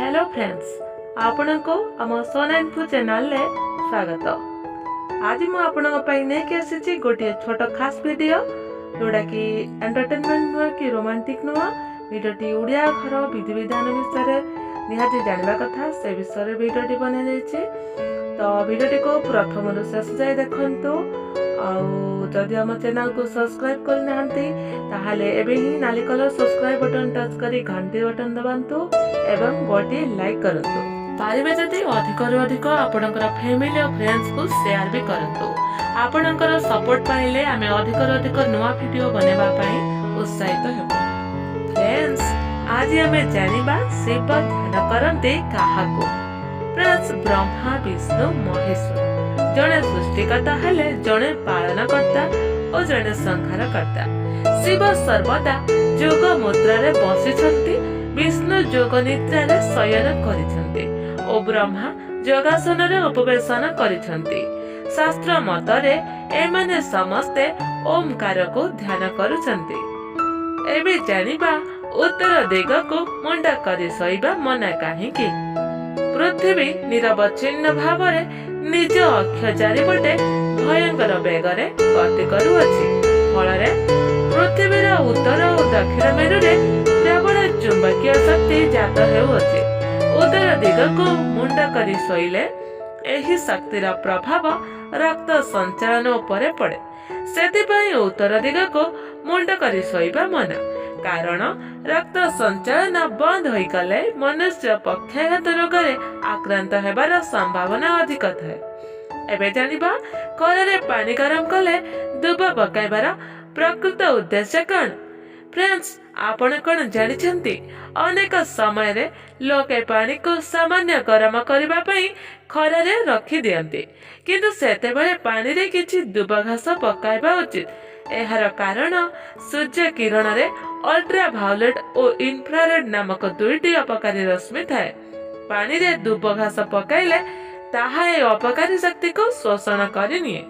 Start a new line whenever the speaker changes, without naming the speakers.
Hello friends, आपण को आम सोना इन्फो चैनल ले स्वागत। आज मु आपन पई नै के आसी गोटे छोट खास वीडियो जोड़ा कि एंटरटेनमेंट नुआ कि रोमांटिक नुआ वीडियोटी उड़िया घर विधि विधान विषय निहाती जानवा कथा से विषय वीडियोटी बना जायछि। तो वीडियोटी को प्रथम रु शेष जाय देखंतु। जदि हम चैनल को सब्सक्राइब करनाहांती ताहाले एबे ही नाली कलर सब्सक्राइब बटन टच करी घंटी बटन दबांतु एवं गोटे लाइक करंतु। पारिबे जदि अधिक रु अधिक आपनकर फैमिली और फ्रेंड्स को शेयर भी करंतु। आपनकर सपोर्ट पाइले आमे अधिक रु अधिक नुवा वीडियो बनेबा पई उत्साहित हेबो। फ्रेंड्स, आज हमें जानिबा शिव ध्यान करंते काहाको। फ्रेंड्स, ब्रह्मा विष्णु महेश्वर जड़े सृष्टिकर्ता हेले जड़े पालनकर्ता और जड़े संहारकर्ता। शिव सर्वदा जोग मुद्रा रे बसिछंती, विष्णु जोग निद्रा रे शयन करिछंती और ब्रह्मा योगासन रे उपवेशन करिछंती। शास्त्र मतरे एमाने समस्ते ओमकार को ध्यान करुछंती। एबे जानिबा उत्तर दिग को मुंडा करी सईबा मना काहेकि। पृथ्वी निरवच्छिन्न भावरे निज अक्ष चारिपटे भयंकर बेगरे गति करुअछि। फलरे पृथ्वीर उत्तर और दक्षिण मेरुरे प्रबल चुंबकीय शक्ति जात हेउअछि। उत्तर दिगको मुंडा करी शोइले एही शक्तिर प्रभाव रक्त संचालन उपरे पड़े। सेतिपई उत्तर दिगको मुंडा करी शोइबा मना। कारण रक्त संचालन बंद होई गले मनुष्य पक्षाघात रोगरे आक्रांत हेबार संभावना अधिक थाए। एबे जानिबा कलरे पानी गरम कले दुब पकाइबार प्रकृत उद्देश्य कण। फ्रेंड्स, आपण कोन जानिछंती अनेक समय रे लोके पानी को सामान्य गरम करबा पई खरारे रखी दियंती, किंतु सेते बेले पानी रे किछि दुब घास पकाइबा उचित। एहार कारण सूर्य किरण रे अल्ट्रा भायोलेट और इन्फ्रारेड नामक दुईटी अपकारी रश्मि थाए। पानी रे दुब घास पकाइले ताहा ए अपकारी शक्ति को शोषण करि निए।